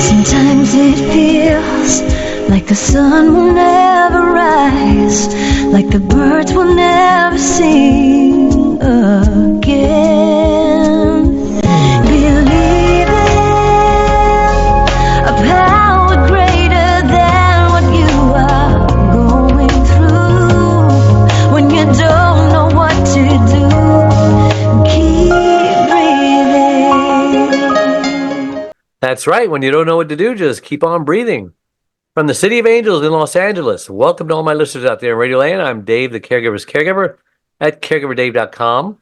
Sometimes it feels like the sun will never rise, like the birds will never sing again. Believe in a power greater than what you are going through. When you don't know what to do, keep breathing. That's right. When you don't know what to do, just keep on breathing. From the City of Angels in Los Angeles, welcome to all my listeners out there in Radio Land. I'm Dave, the Caregiver's Caregiver at caregiverdave.com.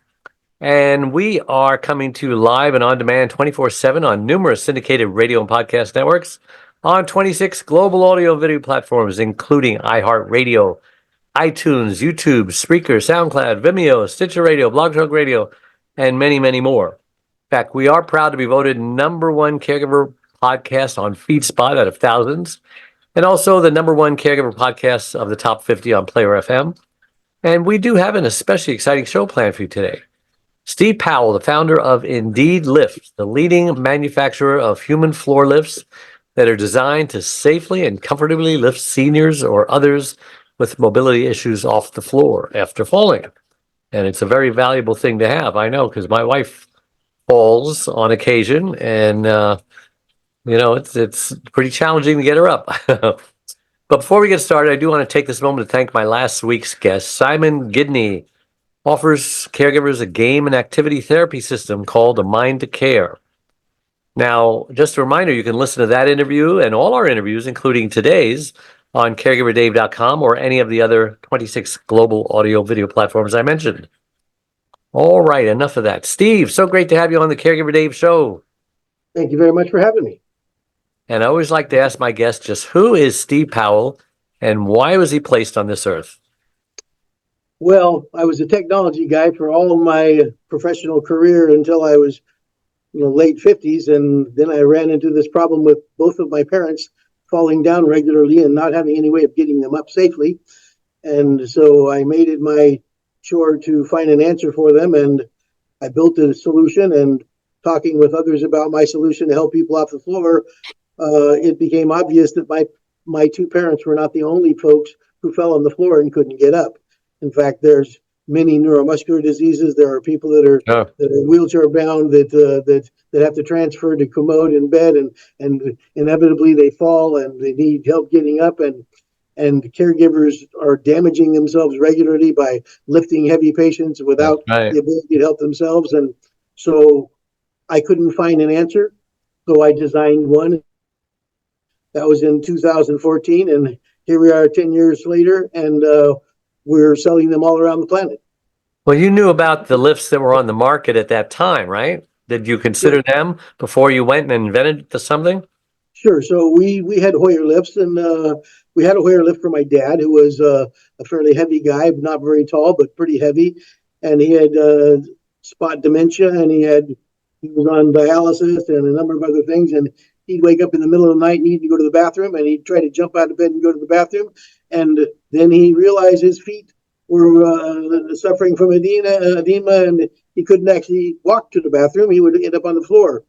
And we are coming to you live and on demand 24/7 on numerous syndicated radio and podcast networks on 26 global audio and video platforms, including iHeartRadio, iTunes, YouTube, Spreaker, SoundCloud, Vimeo, Stitcher Radio, Blog Talk Radio, and many, many more. In fact, we are proud to be voted #1 caregiver podcast on FeedSpot out of thousands, and also the #1 caregiver podcast of the top 50 on Player FM. And we do have an especially exciting show planned for you today. Steve Powell, the founder of IndeedLift, the leading manufacturer of human floor lifts that are designed to safely and comfortably lift seniors or others with mobility issues off the floor after falling. And it's a very valuable thing to have. I know, because my wife falls on occasion, and it's pretty challenging to get her up. But before we get started, I do want to take this moment to thank my last week's guest. Simon Gidney offers caregivers a game and activity therapy system called A Mind to Care. Now, just a reminder, you can listen to that interview and all our interviews, including today's, on caregiverdave.com or any of the other 26 global audio video platforms I mentioned. All right, enough of that. Steve, so great to have you on the Caregiver Dave show. Thank you very much for having me. And I always like to ask my guests just who is Steve Powell and why was he placed on this earth? Well, I was a technology guy for all of my professional career until I was, late 50s. And then I ran into this problem with both of my parents falling down regularly and not having any way of getting them up safely. And so I made it my chore to find an answer for them. And I built a solution, and talking with others about my solution to help people off the floor, it became obvious that my two parents were not the only folks who fell on the floor and couldn't get up. In fact, there's many neuromuscular diseases. There are people that are wheelchair bound that have to transfer to commode in bed, and inevitably they fall and they need help getting up, and caregivers are damaging themselves regularly by lifting heavy patients without the ability to help themselves. And so I couldn't find an answer, so I designed one. That was in 2014, and here we are 10 years later, and we're selling them all around the planet. Well, you knew about the lifts that were on the market at that time, right? Did you consider them before you went and invented something? Sure. So we had Hoyer lifts, and we had a Hoyer lift for my dad, who was a fairly heavy guy, not very tall, but pretty heavy. And he had spot dementia, and he was on dialysis and a number of other things. And he'd wake up in the middle of the night, need to go to the bathroom, and he'd try to jump out of bed and go to the bathroom. And then he realized his feet were suffering from edema, and he couldn't actually walk to the bathroom. He would end up on the floor.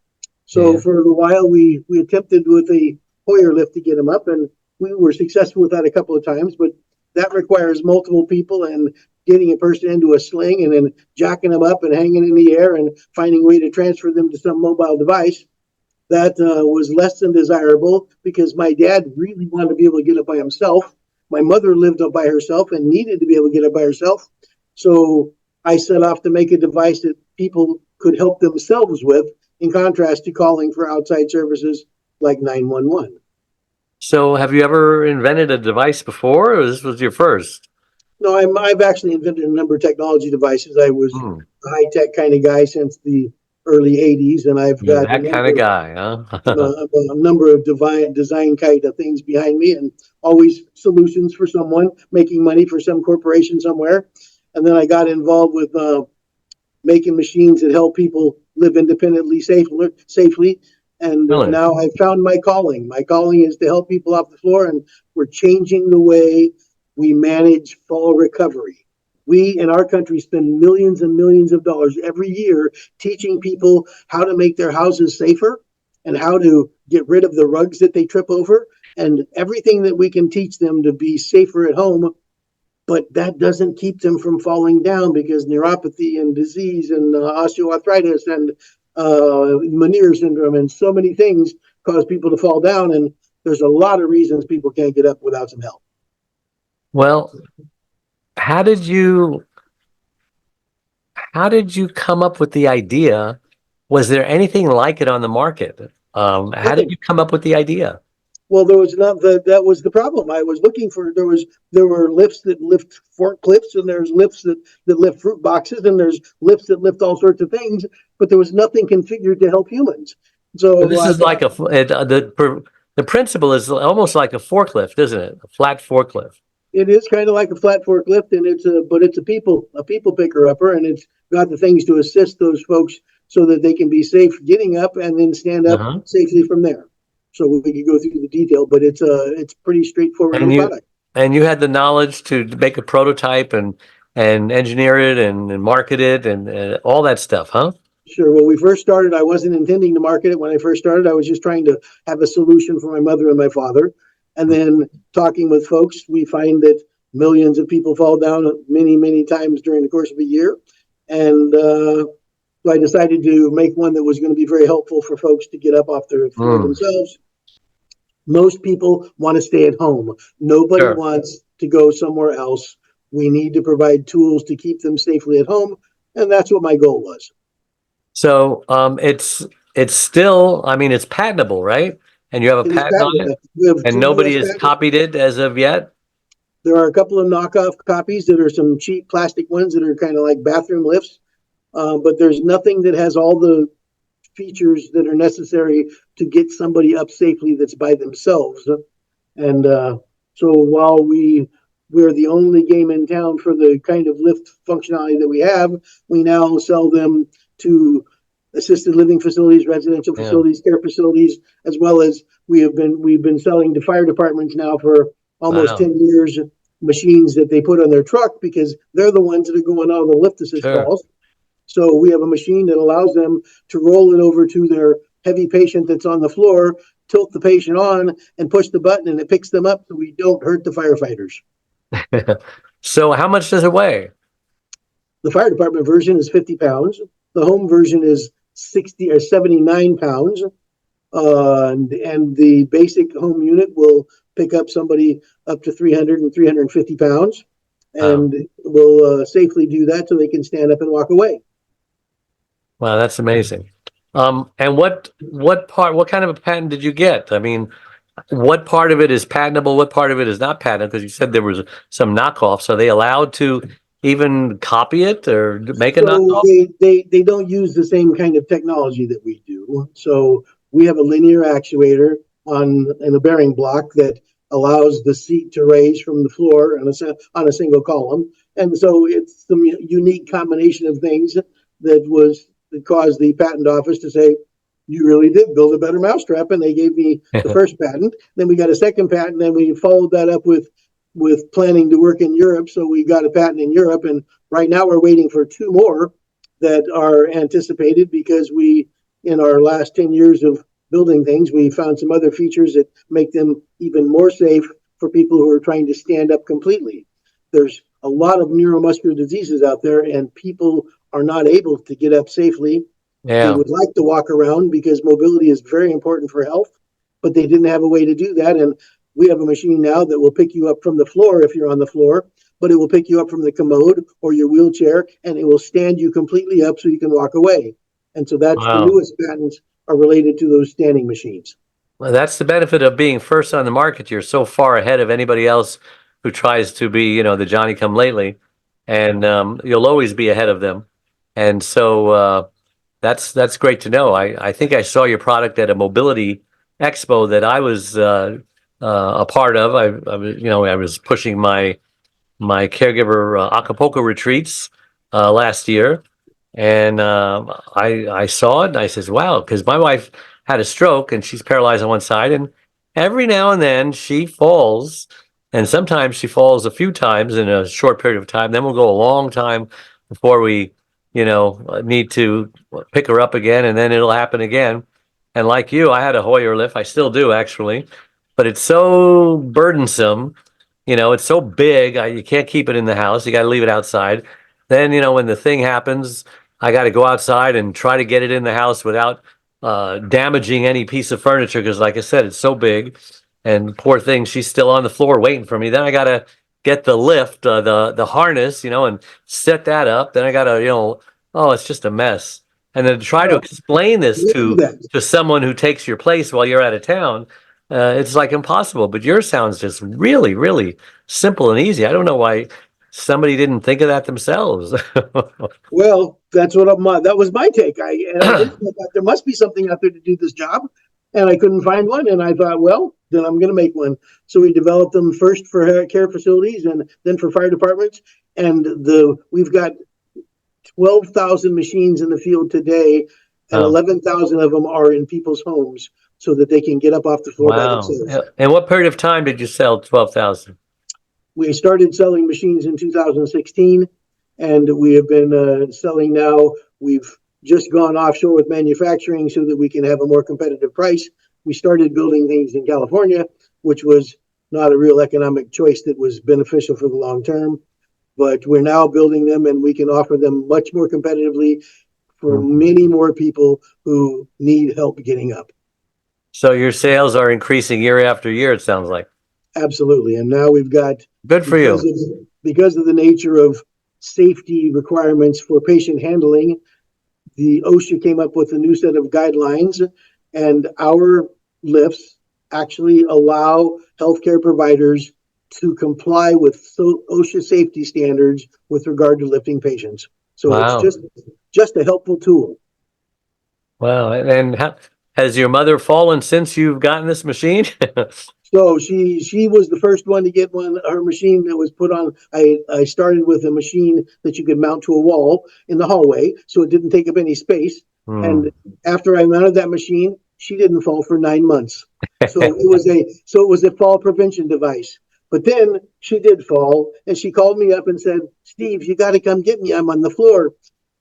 So for a while, we attempted with a Hoyer lift to get him up, and we were successful with that a couple of times, but that requires multiple people and getting a person into a sling and then jacking them up and hanging in the air and finding a way to transfer them to some mobile device. That was less than desirable because my dad really wanted to be able to get up by himself. My mother lived up by herself and needed to be able to get up by herself. So I set off to make a device that people could help themselves with, in contrast to calling for outside services like 911. So have you ever invented a device before, or this was your first? No, I've actually invented a number of technology devices. I was a high-tech kind of guy since the early 80s, and I've got that kind of guy, huh? a number of design kind of things behind me, and always solutions for someone, making money for some corporation somewhere. And then I got involved with making machines that help people live independently, safely. And now I've found my calling. My calling is to help people off the floor, and we're changing the way we manage fall recovery. We in our country spend millions and millions of dollars every year teaching people how to make their houses safer. and how to get rid of the rugs that they trip over and everything that we can teach them to be safer at home. But that doesn't keep them from falling down, because neuropathy and disease and osteoarthritis and Meniere's syndrome and so many things cause people to fall down. And there's a lot of reasons people can't get up without some help. Well, how did you come up with the idea? Was there anything like it on the market? How did you come up with the idea? Well, there was not that was the problem. I was looking for there were lifts that lift forklifts, and there's lifts that lift fruit boxes, and there's lifts that lift all sorts of things, but there was nothing configured to help humans. So This is like the principle is almost like a forklift, isn't it? A flat forklift. it is kind of like a flat forklift, and it's a people picker upper, and it's got the things to assist those folks so that they can be safe getting up and then stand up Uh-huh. safely from there. So we could go through the detail, but it's pretty straightforward And product. you had the knowledge to make a prototype and engineer it and market it and all that stuff, huh? Sure. When we first started, I wasn't intending to market it. When I first started, I was just trying to have a solution for my mother and my father. And then talking with folks, we find that millions of people fall down many, many times during the course of a year. And so I decided to make one that was going to be very helpful for folks to get up off their floor Mm, themselves. Most people want to stay at home. Nobody sure. wants to go somewhere else. We need to provide tools to keep them safely at home. And that's what my goal was. So it's still, I mean, it's patentable, right? And you have a It is patent on patented. it, We have and two nobody U.S. has patents. copied it as of yet. There are a couple of knockoff copies that are some cheap plastic ones that are kind of like bathroom lifts, but there's nothing that has all the features that are necessary to get somebody up safely that's by themselves. And so while we're the only game in town for the kind of lift functionality that we have, we now sell them to assisted living facilities, residential Yeah. facilities, care facilities, as well as we've been selling to fire departments now for almost Wow. 10 years, machines that they put on their truck because they're the ones that are going on the lift assist Sure. calls. So we have a machine that allows them to roll it over to their heavy patient that's on the floor, tilt the patient on, and push the button, and it picks them up so we don't hurt the firefighters. So how much does it weigh? The fire department version is 50 pounds. The home version is 60 or 79 pounds. And the basic home unit will pick up somebody up to 300 and 350 pounds, Wow. and will safely do that so they can stand up and walk away. Wow, that's amazing. And what kind of a patent did you get? I mean, what part of it is patentable? What part of it is not patentable? Because you said there was some knockoffs. Are they allowed to even copy it or make a So knockoff? they don't use the same kind of technology that we do. So we have a linear actuator on in a bearing block that allows the seat to raise from the floor on a single column. And so it's some unique combination of things that caused the patent office to say, you really did build a better mousetrap. And they gave me the first patent. Then we got a second patent. Then we followed that up with planning to work in Europe. So we got a patent in Europe. And right now we're waiting for two more that are anticipated because in our last 10 years of building things, we found some other features that make them even more safe for people who are trying to stand up completely. There's a lot of neuromuscular diseases out there, and people are not able to get up safely. They Yeah. would like to walk around because mobility is very important for health, but they didn't have a way to do that. And we have a machine now that will pick you up from the floor if you're on the floor, but it will pick you up from the commode or your wheelchair, and it will stand you completely up so you can walk away. And so that's the Wow. newest patents are related to those standing machines. Well, that's the benefit of being first on the market. You're so far ahead of anybody else who tries to be, the Johnny come lately, and you'll always be ahead of them. And so that's great to know. I think I saw your product at a mobility expo that I was a part of. I was pushing my caregiver Acapulco retreats last year, and I saw it and I says, wow, because my wife had a stroke and she's paralyzed on one side, and every now and then she falls, and sometimes she falls a few times in a short period of time. Then we'll go a long time before we need to pick her up again, and then it'll happen again. And like you, I had a Hoyer lift. I still do, actually, but it's so burdensome. It's so big. You can't keep it in the house. You got to leave it outside. Then, when the thing happens, I got to go outside and try to get it in the house without damaging any piece of furniture. Because, like I said, it's so big. And poor thing, she's still on the floor waiting for me. Then I got to get the lift, the harness, and set that up. Then I got to, oh, it's just a mess. And then to try to Well, explain this do that. to someone who takes your place while you're out of town, it's like impossible. But yours sounds just really, really simple and easy. I don't know why somebody didn't think of that themselves. Well, that was my take. I did thought there must be something out there to do this job, and I couldn't find one. And I thought, well, then I'm going to make one. So we developed them first for care facilities and then for fire departments. And we've got 12,000 machines in the field today, and Oh, 11,000 of them are in people's homes so that they can get up off the floor by wow. themselves. And what period of time did you sell 12,000? We started selling machines in 2016, and we have been selling now. We've just gone offshore with manufacturing so that we can have a more competitive price. We started building things in California, which was not a real economic choice that was beneficial for the long term. But we're now building them, and we can offer them much more competitively for many more people who need help getting up. So your sales are increasing year after year, it sounds like. Absolutely. And now we've got, Good for because you. of the nature of safety requirements for patient handling, the OSHA came up with a new set of guidelines, and our lifts actually allow healthcare providers to comply with OSHA safety standards with regard to lifting patients. So it's Wow. just a helpful tool. Wow. And has your mother fallen since you've gotten this machine? So she was the first one to get her machine that was put on. I started with a machine that you could mount to a wall in the hallway, so it didn't take up any space. And after I mounted that machine, she didn't fall for 9 months. So it was a fall prevention device. But then she did fall, and she called me up and said, "Steve, you got to come get me. I'm on the floor."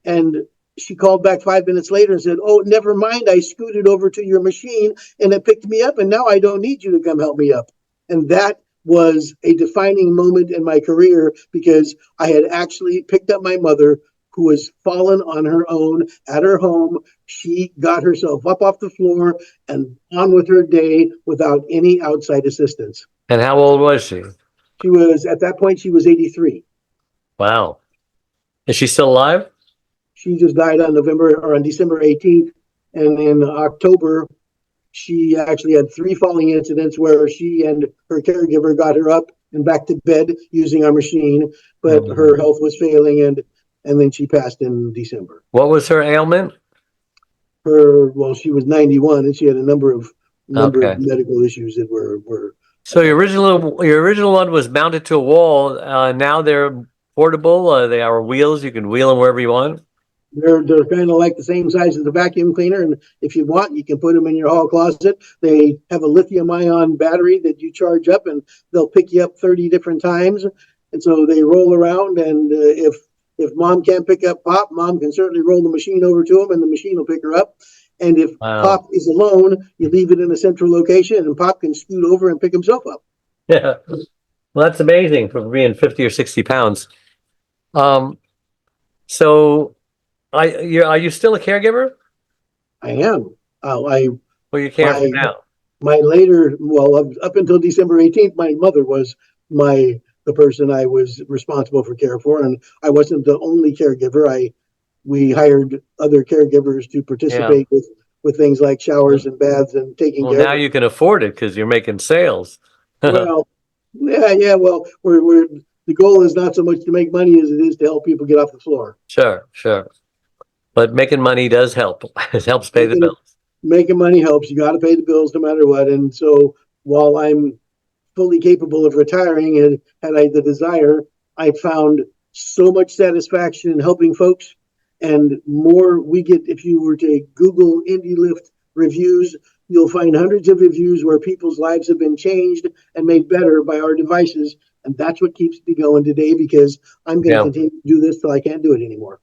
And she called back 5 minutes later and said, "Oh, never mind. I scooted over to your machine and it picked me up, and now I don't need you to come help me up." And that was a defining moment in my career, because I had actually picked up my mother, who was fallen on her own at her home. She got herself up off the floor and on with her day without any outside assistance. And how old was she? At that point, she was 83. Wow. Is she still alive? She just died on December 18th. And in October, she actually had 3 falling incidents where she and her caregiver got her up and back to bed using our machine, but her health was failing, and then she passed in December. What was her ailment? She was 91, and she had a number of Okay. medical issues that were So your original one was mounted to a wall. Now they're portable. They are wheels. You can wheel them wherever you want. They're kind of like the same size as the vacuum cleaner, and if you want, you can put them in your hall closet. They have a lithium-ion battery that you charge up, and they'll pick you up 30 different times. And so they roll around, and if mom can't pick up Pop, mom can certainly roll the machine over to him, and the machine will pick her up. And if Wow. Pop is alone, you leave it in a central location, and Pop can scoot over and pick himself up. Yeah. Well, that's amazing for being 50 or 60 pounds. So are you still a caregiver? I am. Or you care for My now? up until December 18th, my mother was the person I was responsible for care for, and I wasn't the only caregiver. We hired other caregivers to Yeah. participate with things like showers and baths and taking Well, care now of you can afford it because you're making sales. Well, yeah. Well, we're the goal is not so much to make money as it is to help people get off the floor. Sure. But making money does help. It helps pay the Making bills. making money helps. You got to pay the bills no matter what. And so while I'm fully capable of retiring, and had I the desire, I found so much satisfaction in helping folks. And more we get, if you were to Google IndeeLift reviews, you'll find hundreds of reviews where people's lives have been changed and made better by our devices. And that's what keeps me going today, because I'm going to Yeah. continue to do this till I can't do it anymore.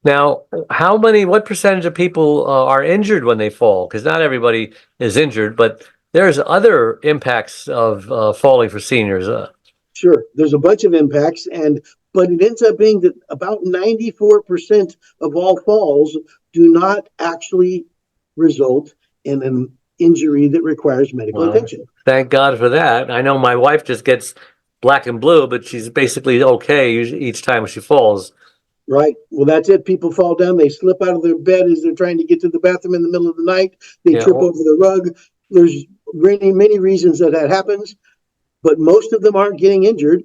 Now, what percentage of people are injured when they fall? Because not everybody is injured, but there's other impacts of falling for seniors. Sure, there's a bunch of impacts, but it ends up being that about 94% of all falls do not actually result in an injury that requires medical Well, attention. thank God for that. I know my wife just gets black and blue, but she's basically okay each time she falls. Right. Well, that's it. People fall down. They slip out of their bed as they're trying to get to the bathroom in the middle of the night. They Yeah. trip over the rug. There's many reasons that happens, but most of them aren't getting injured.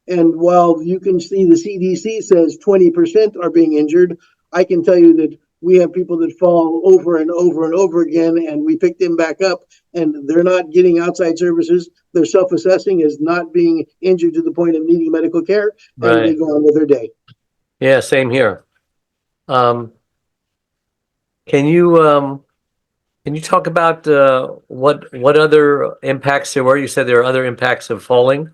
And while you can see the CDC says 20% are being injured, I can tell you that we have people that fall over and over and over again, and we pick them back up, and they're not getting outside services. They're self assessing as not being injured to the point of needing medical care, and they Right. go on with their day. Yeah, same here. Um, can you talk about what other impacts there were? You said there are other impacts of falling.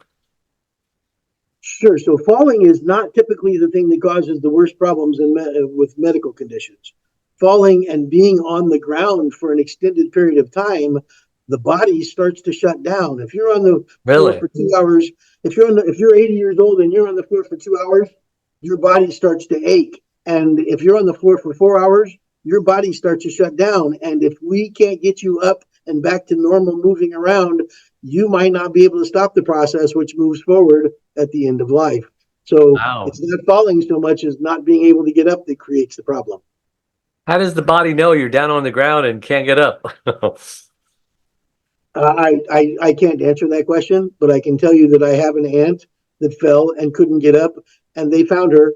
Sure. So falling is not typically the thing that causes the worst problems with medical conditions. Falling and being on the ground for an extended period of time, the body starts to shut down. If you're on the floor Really? for 2 hours, if you're 80 years old and you're on the floor for 2 hours, your body starts to ache. And if you're on the floor for 4 hours, your body starts to shut down. And if we can't get you up and back to normal moving around, you might not be able to stop the process, which moves forward at the end of life. So Wow. it's not falling so much as not being able to get up that creates the problem. How does the body know you're down on the ground and can't get up? I can't answer that question, but I can tell you that I have an aunt that fell and couldn't get up, and they found her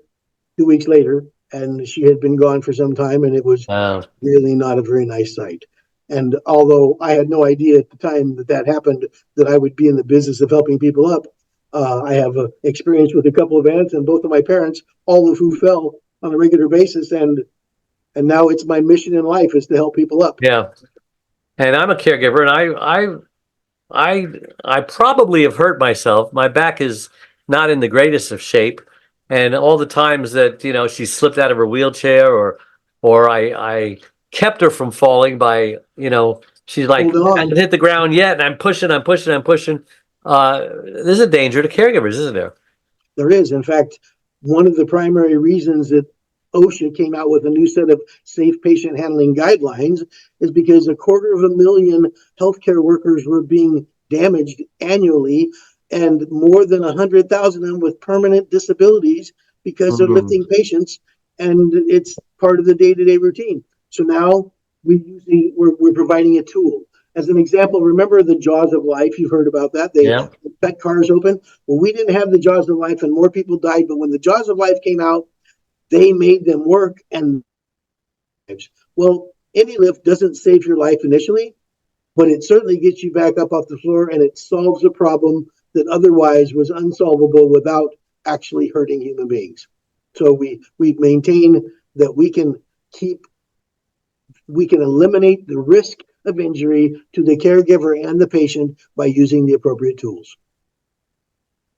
2 weeks later, and she had been gone for some time, and it was Wow. really not a very nice sight. And although I had no idea at the time that happened that I would be in the business of helping people up, I have experience with a couple of aunts and both of my parents, all of who fell on a regular basis, and now it's my mission in life is to help people up. Yeah. And I'm a caregiver, and I probably have hurt myself. My back is not in the greatest of shape, and all the times that she slipped out of her wheelchair, or I kept her from falling by she's like, Hold I on, haven't hit the ground yet, and I'm pushing, I'm pushing, I'm pushing. There's a danger to caregivers, isn't there? there is. In fact, one of the primary reasons that OSHA came out with a new set of safe patient handling guidelines is because 250,000 healthcare workers were being damaged annually, and more than 100,000 of them with permanent disabilities because they're Mm. lifting patients, and it's part of the day-to-day routine. So now we're providing a tool. As an example, remember the jaws of life? You've heard about that. They Yeah. cut cars open. Well, we didn't have the jaws of life, and more people died. But when the jaws of life came out, they made them work. And well, IndeeLift doesn't save your life initially, but it certainly gets you back up off the floor, and it solves a problem that otherwise was unsolvable without actually hurting human beings. So we maintain that we can eliminate the risk of injury to the caregiver and the patient by using the appropriate tools.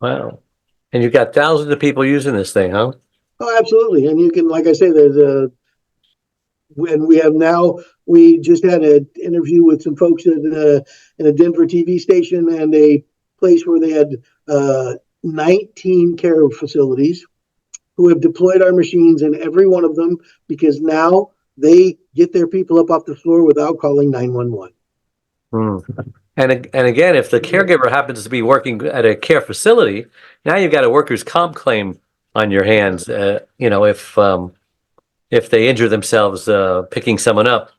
Wow. And you've got thousands of people using this thing, huh? Oh, absolutely. And you can, like I say, there's and we just had an interview with some folks in a Denver TV station and a place where they had 19 care facilities who have deployed our machines in every one of them because now they get their people up off the floor without calling 911. Hmm. And again, if the caregiver happens to be working at a care facility, now you've got a workers' comp claim on your hands. If they injure themselves picking someone up,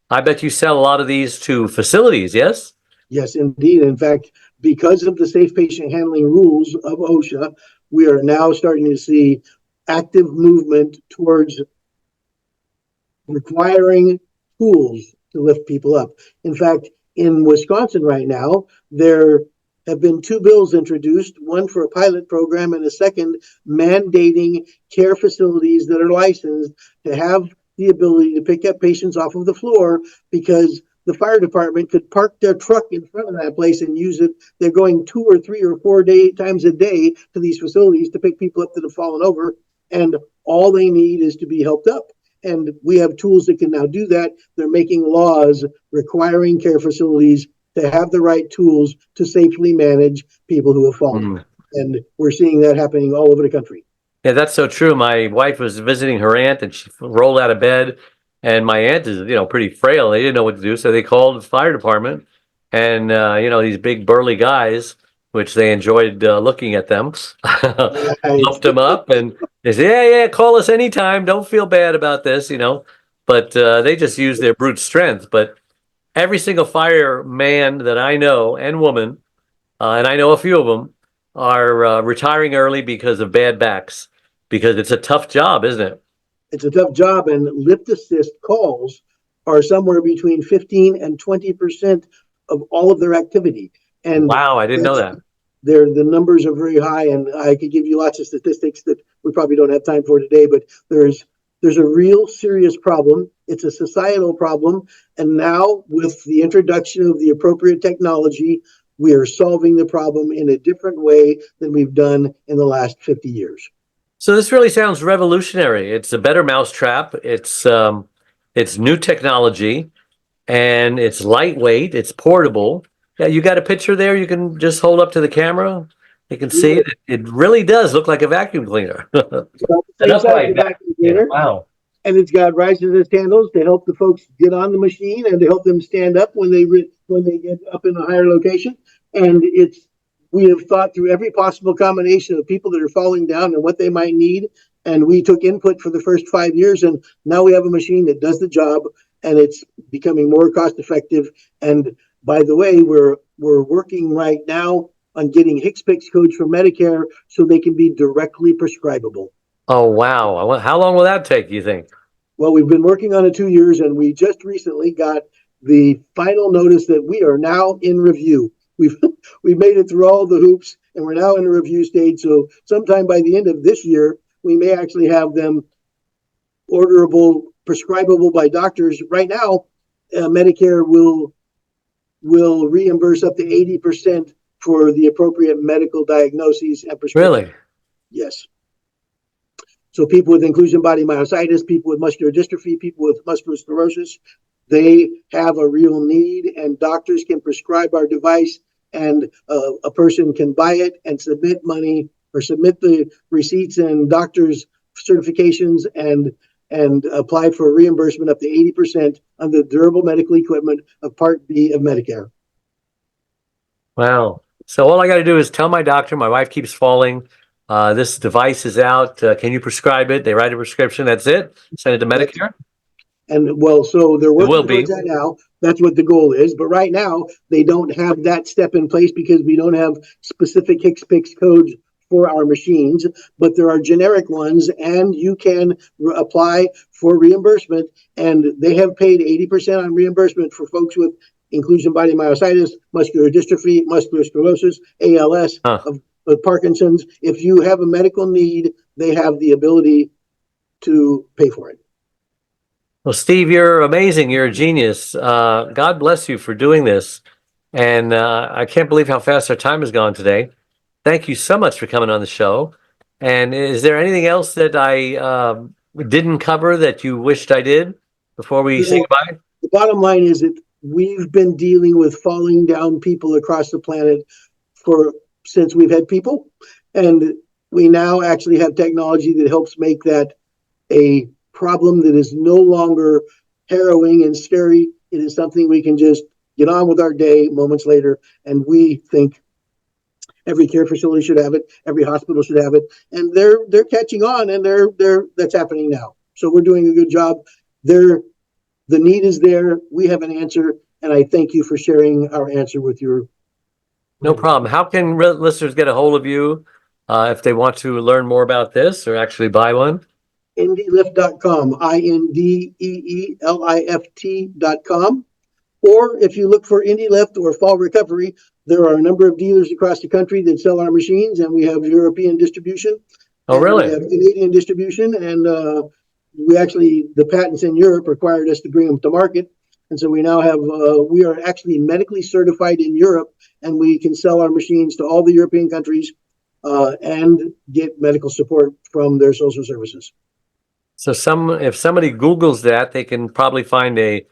I bet you sell a lot of these to facilities. Yes. Yes, indeed. In fact, because of the safe patient handling rules of OSHA, we are now starting to see active movement towards requiring tools to lift people up. In fact, in Wisconsin right now, there have been two bills introduced, one for a pilot program and a second mandating care facilities that are licensed to have the ability to pick up patients off of the floor because the fire department could park their truck in front of that place and use it. They're going 2 or 3 or 4 times a day to these facilities to pick people up that have fallen over. And All they need is to be helped up. And we have tools that can now do that. They're making laws requiring care facilities to have the right tools to safely manage people who have fallen. Mm. And we're seeing that happening all over the country. Yeah, that's so true. My wife was visiting her aunt and she rolled out of bed, and my aunt is, pretty frail. They didn't know what to do, so they called the fire department, and these big burly guys, which they enjoyed looking at them, Right. helped them up, and they said, yeah, call us anytime. Don't feel bad about this. But they just used their brute strength. But every single fireman that I know and woman, and I know a few of them, are retiring early because of bad backs, because it's a tough job, isn't it? It's a tough job, and lift assist calls are somewhere between 15 and 20% of all of their activity. And Wow, I didn't know that's that. the numbers are very high, and I could give you lots of statistics that we probably don't have time for today, but there's a real serious problem. It's a societal problem, and now with the introduction of the appropriate technology, we are solving the problem in a different way than we've done in the last 50 years. So this really sounds revolutionary. It's a better mousetrap. It's new technology, and it's lightweight. It's portable. Yeah, you got a picture there. You can just hold up to the camera. You can see it. It really does look like a vacuum cleaner. It's about the An same size upright as a vacuum vacuum cleaner. cleaner. Wow. And it's got rise assist handles to help the folks get on the machine and to help them stand up when they get up in a higher location. And we have thought through every possible combination of people that are falling down and what they might need. And we took input for the first 5 years, and now we have a machine that does the job, and it's becoming more cost effective. And by the way, we're working right now on getting HCPCS codes for Medicare so they can be directly prescribable. Oh, wow. How long will that take, you think? Well, we've been working on it 2 years, and we just recently got the final notice that we are now in review. We've made it through all the hoops, and we're now in the review stage. So sometime by the end of this year, we may actually have them orderable, prescribable by doctors. Right now, Medicare will reimburse up to 80% for the appropriate medical diagnoses and prescriptions. Really? Yes. So people with inclusion body myositis, people with muscular dystrophy, people with muscular sclerosis, they have a real need, and doctors can prescribe our device, and a person can buy it and submit money or submit the receipts and doctor's certifications and apply for reimbursement up to 80% on the durable medical equipment of Part B of Medicare. Wow. So all I got to do is tell my doctor, my wife keeps falling. This device is out. Can you prescribe it? They write a prescription. That's it. Send it to Medicare. And well, so they're It will working be. towards that now. That's what the goal is. But right now, they don't have that step in place because we don't have specific HCPCS codes for our machines. But there are generic ones, and you can apply for reimbursement. And they have paid 80% on reimbursement for folks with inclusion body myositis, muscular dystrophy, muscular sclerosis, ALS, of Parkinson's. If you have a medical need, they have the ability to pay for it. Well, Steve, you're amazing. You're a genius. God bless you for doing this. And I can't believe how fast our time has gone today. Thank you so much for coming on the show. And is there anything else that I didn't cover that you wished I did before we say goodbye? The bottom line is that we've been dealing with falling down people across the planet since we've had people. And we now actually have technology that helps make that a problem that is no longer harrowing and scary. It is something we can just get on with our day moments later. And we think every care facility should have it, every hospital should have it, and they're catching on, and that's happening now. So we're doing a good job. The need is there. We have an answer, and I thank you for sharing our answer with your. No problem. How can listeners get a hold of you if they want to learn more about this or actually buy one? IndeeLift.com, IndeeLift.com. Or if you look for IndeeLift or Fall Recovery, there are a number of dealers across the country that sell our machines, and we have European distribution. Oh, really? We have Canadian distribution, and the patents in Europe required us to bring them to market. And so we now have, we are actually medically certified in Europe, and we can sell our machines to all the European countries and get medical support from their social services. So if somebody Googles that, they can probably find a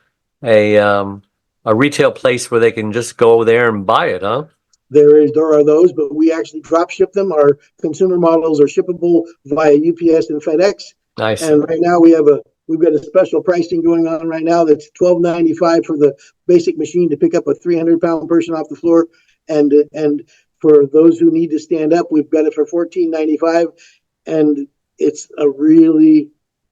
retail place where they can just go there and buy it, huh? There are those, but we actually drop ship them. Our consumer models are shippable via UPS and FedEx. Nice. And right now we've got a special pricing going on right now that's $12.95 for the basic machine to pick up a 300-pound person off the floor, and for those who need to stand up, we've got it for $14.95, and it's a really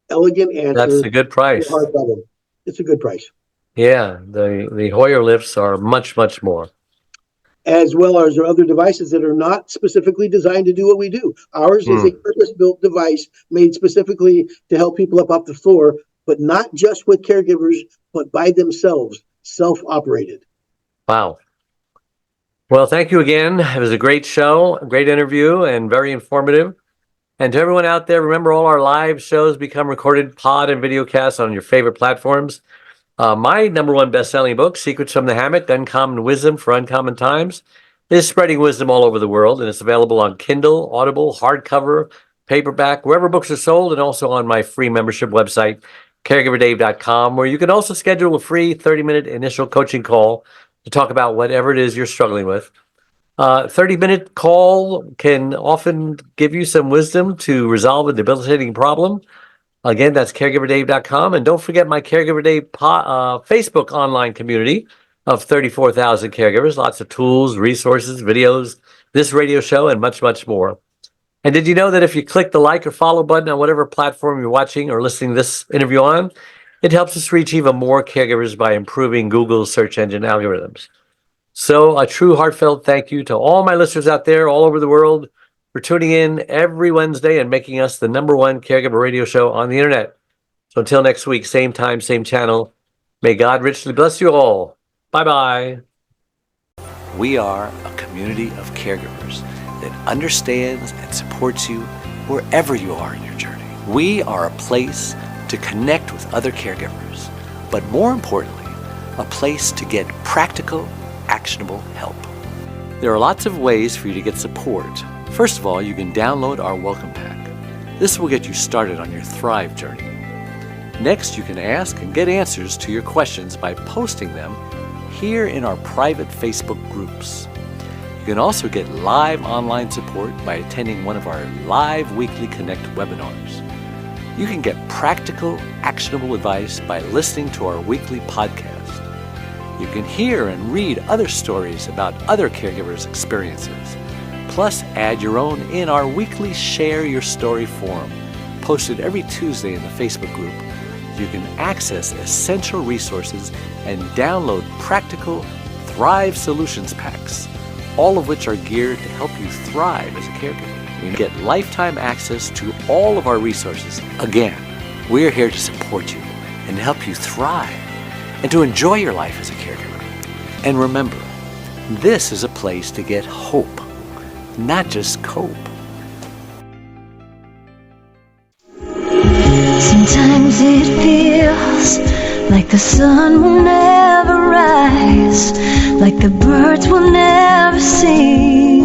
elegant answer. That's a good price. To a hard problem. It's a good price. Yeah, the Hoyer lifts are much, much more. As well as there are other devices that are not specifically designed to do what we do. Ours is a purpose-built device made specifically to help people up off the floor, but not just with caregivers, but by themselves, self-operated. Wow. Well, thank you again. It was a great show, a great interview, and very informative. And to everyone out there, remember all our live shows become recorded pod and video casts on your favorite platforms. My number one best-selling book, Secrets from the Hammock, Uncommon Wisdom for Uncommon Times, is spreading wisdom all over the world, and it's available on Kindle, Audible, hardcover, paperback, wherever books are sold, and also on my free membership website, caregiverdave.com, where you can also schedule a free 30-minute initial coaching call to talk about whatever it is you're struggling with. 30-minute call can often give you some wisdom to resolve a debilitating problem. Again, that's caregiverdave.com. And don't forget my Caregiver Dave Facebook online community of 34,000 caregivers. Lots of tools, resources, videos, this radio show, and much, much more. And did you know that if you click the like or follow button on whatever platform you're watching or listening to this interview on, it helps us reach even more caregivers by improving Google's search engine algorithms. So a true heartfelt thank you to all my listeners out there all over the world for tuning in every Wednesday and making us the number one caregiver radio show on the internet. So until next week, same time, same channel, may God richly bless you all. Bye-bye. We are a community of caregivers that understands and supports you wherever you are in your journey. We are a place to connect with other caregivers, but more importantly, a place to get practical, actionable help. There are lots of ways for you to get support. First of all, you can download our welcome pack. This will get you started on your Thrive journey. Next, you can ask and get answers to your questions by posting them here in our private Facebook groups. You can also get live online support by attending one of our live weekly Connect webinars. You can get practical, actionable advice by listening to our weekly podcast. You can hear and read other stories about other caregivers' experiences. Plus, add your own in our weekly Share Your Story forum, posted every Tuesday in the Facebook group. You can access essential resources and download practical Thrive Solutions packs, all of which are geared to help you thrive as a caregiver. You get lifetime access to all of our resources. Again, we're here to support you and help you thrive and to enjoy your life as a caregiver. And remember, this is a place to get hope, not just cope. Sometimes it feels like the sun will never rise, like the birds will never sing.